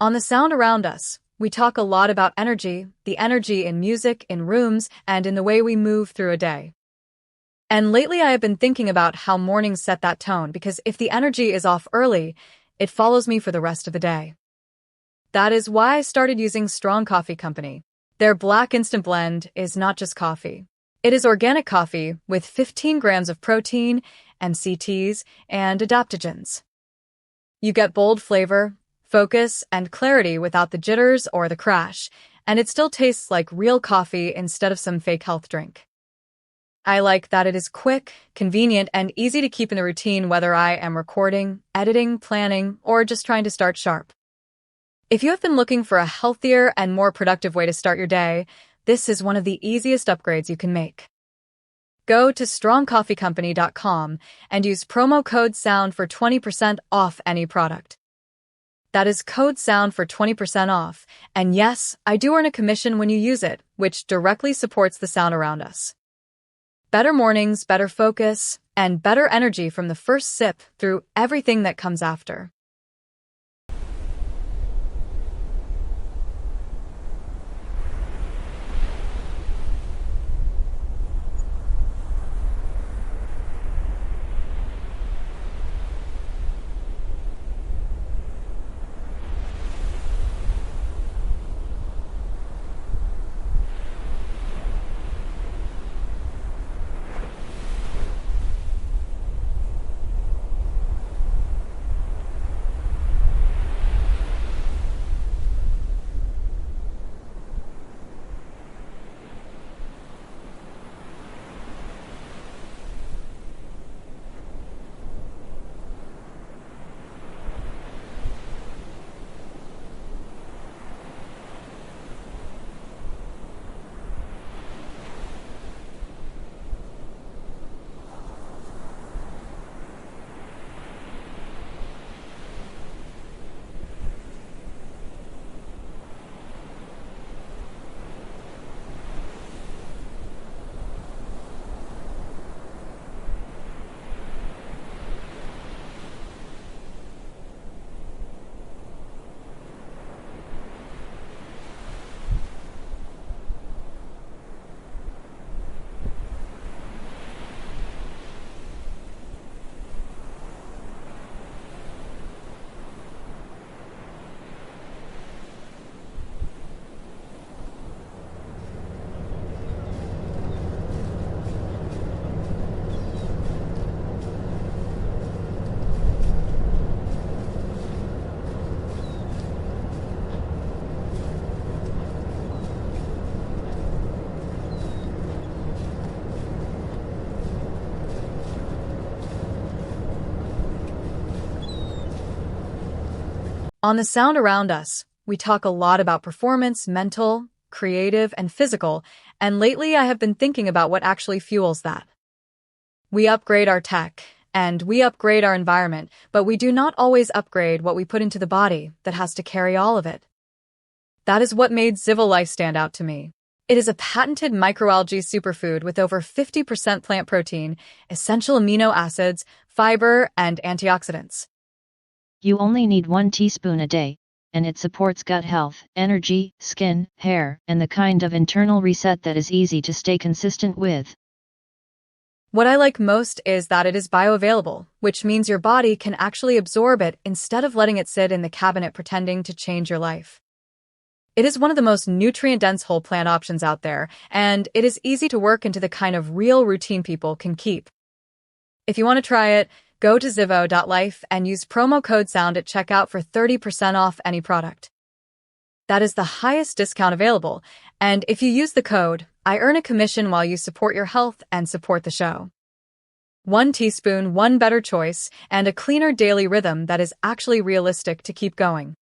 On the sound around us, we talk a lot about energy, the energy in music, in rooms, and in the way we move through a day. And lately I have been thinking about how mornings set that tone because if the energy is off early, it follows me for the rest of the day. That is why I started using Strong Coffee Company. Their black instant blend is not just coffee. It is organic coffee with 15 grams of protein, MCTs, and adaptogens. You get bold flavor, focus, and clarity without the jitters or the crash, and it still tastes like real coffee instead of some fake health drink. I like that it is quick, convenient, and easy to keep in the routine whether I am recording, editing, planning, or just trying to start sharp. If you have been looking for a healthier and more productive way to start your day, this is one of the easiest upgrades you can make. Go to strongcoffeecompany.com and use promo code SOUND for 20% off any product. That is code SOUND for 20% off, and yes, I do earn a commission when you use it, which directly supports the sound around us. Better mornings, better focus, and better energy from the first sip through everything that comes after. On the sound around us, we talk a lot about performance, mental, creative, and physical, and lately I have been thinking about what actually fuels that. We upgrade our tech, and we upgrade our environment, but we do not always upgrade what we put into the body that has to carry all of it. That is what made Zivolife stand out to me. It is a patented microalgae superfood with over 50% plant protein, essential amino acids, fiber, and antioxidants. You only need 1 teaspoon a day, and it supports gut health, energy, skin, hair, and the kind of internal reset that is easy to stay consistent with. What I like most is that it is bioavailable, which means your body can actually absorb it instead of letting it sit in the cabinet pretending to change your life. It is one of the most nutrient-dense whole plant options out there, and it is easy to work into the kind of real routine people can keep. If you want to try it, go to zivo.life and use promo code SOUND at checkout for 30% off any product. That is the highest discount available, and if you use the code, I earn a commission while you support your health and support the show. 1 teaspoon, one better choice, and a cleaner daily rhythm that is actually realistic to keep going.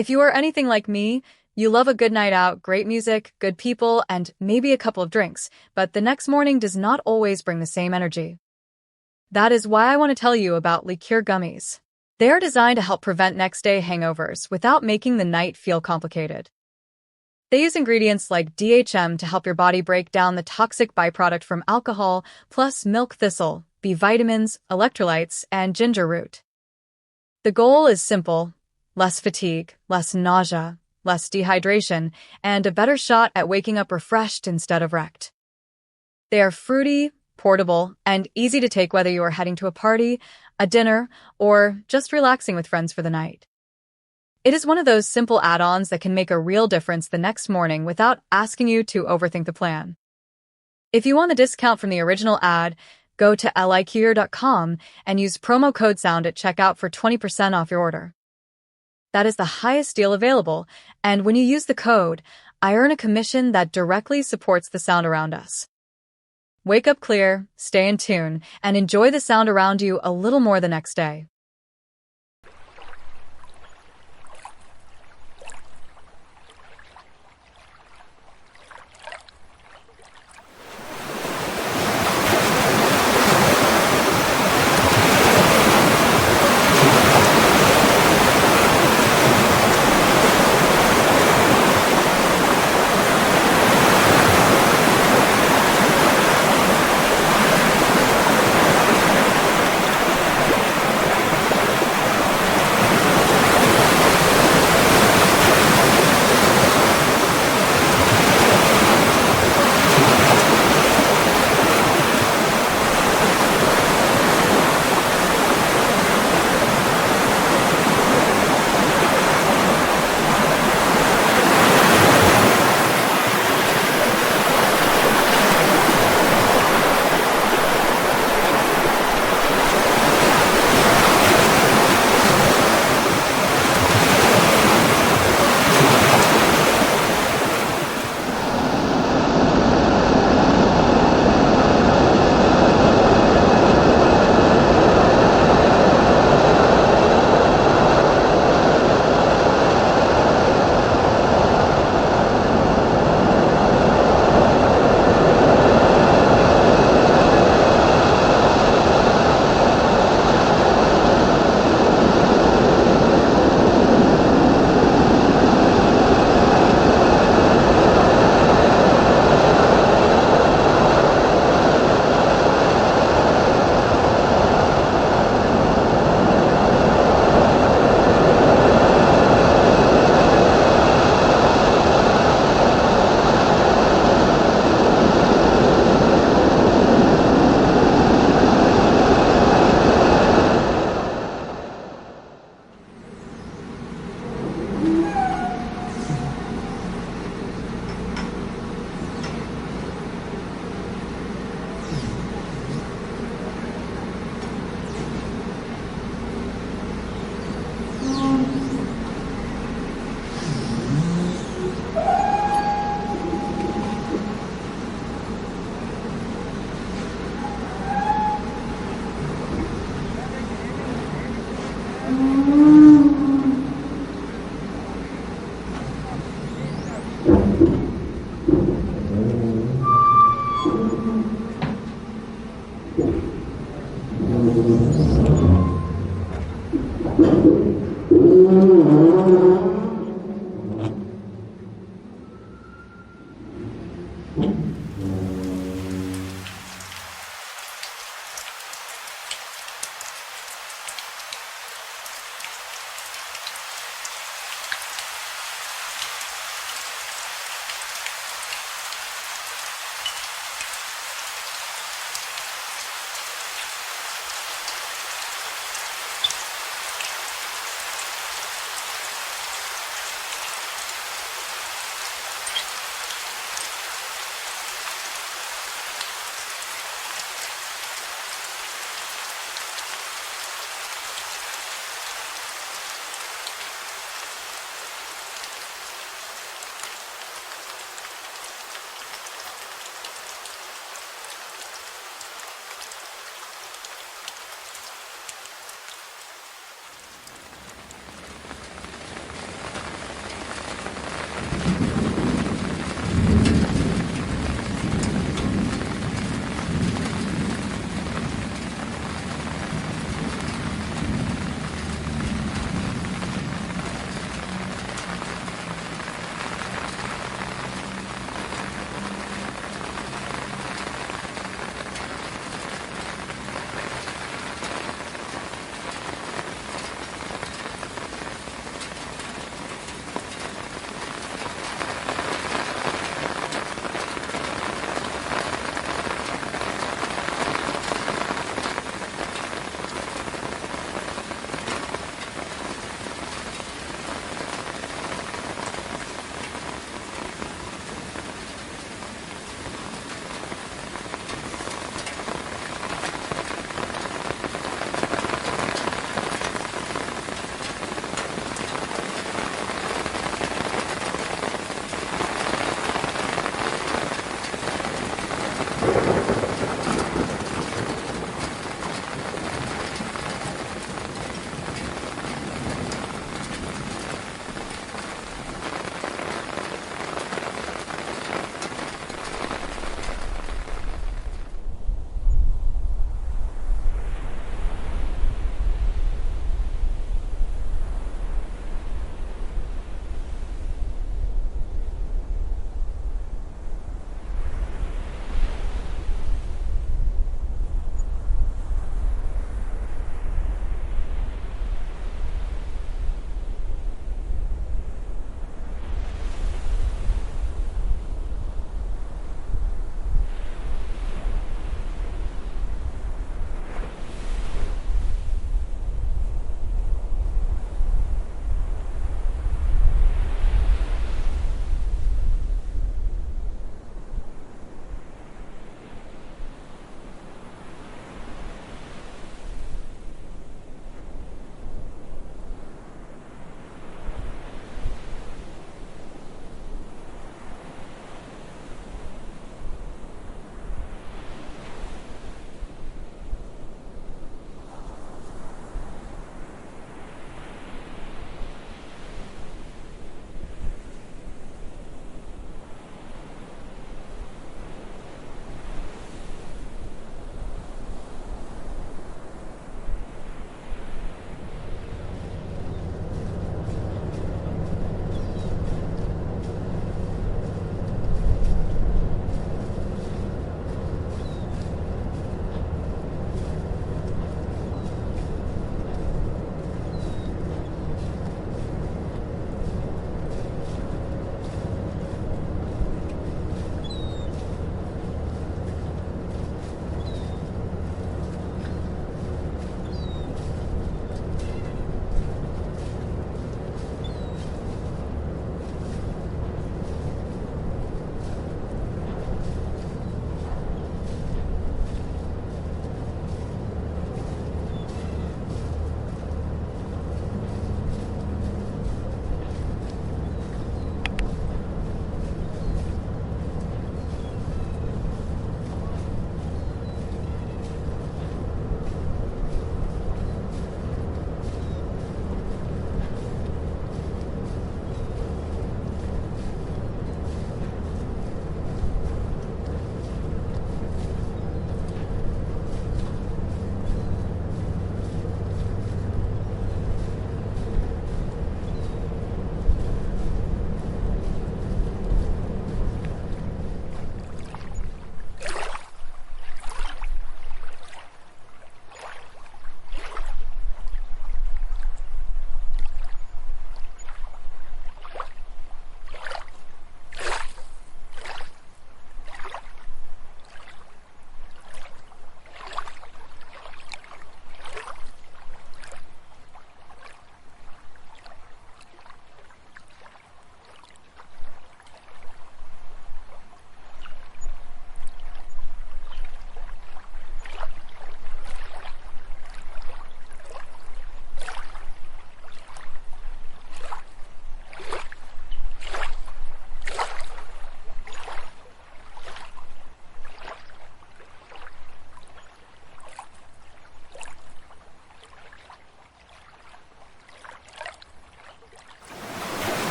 If you are anything like me, you love a good night out, great music, good people, and maybe a couple of drinks, but the next morning does not always bring the same energy. That is why I want to tell you about LiQure Gummies. They are designed to help prevent next-day hangovers without making the night feel complicated. They use ingredients like DHM to help your body break down the toxic byproduct from alcohol, plus milk thistle, B vitamins, electrolytes, and ginger root. The goal is simple: less fatigue, less nausea, less dehydration, and a better shot at waking up refreshed instead of wrecked. They are fruity, portable, and easy to take whether you are heading to a party, a dinner, or just relaxing with friends for the night. It is one of those simple add-ons that can make a real difference the next morning without asking you to overthink the plan. If you want the discount from the original ad, go to LiQure.com and use promo code SOUND at checkout for 20% off your order. That is the highest deal available, and when you use the code, I earn a commission that directly supports the sound around us. Wake up clear, stay in tune, and enjoy the sound around you a little more the next day.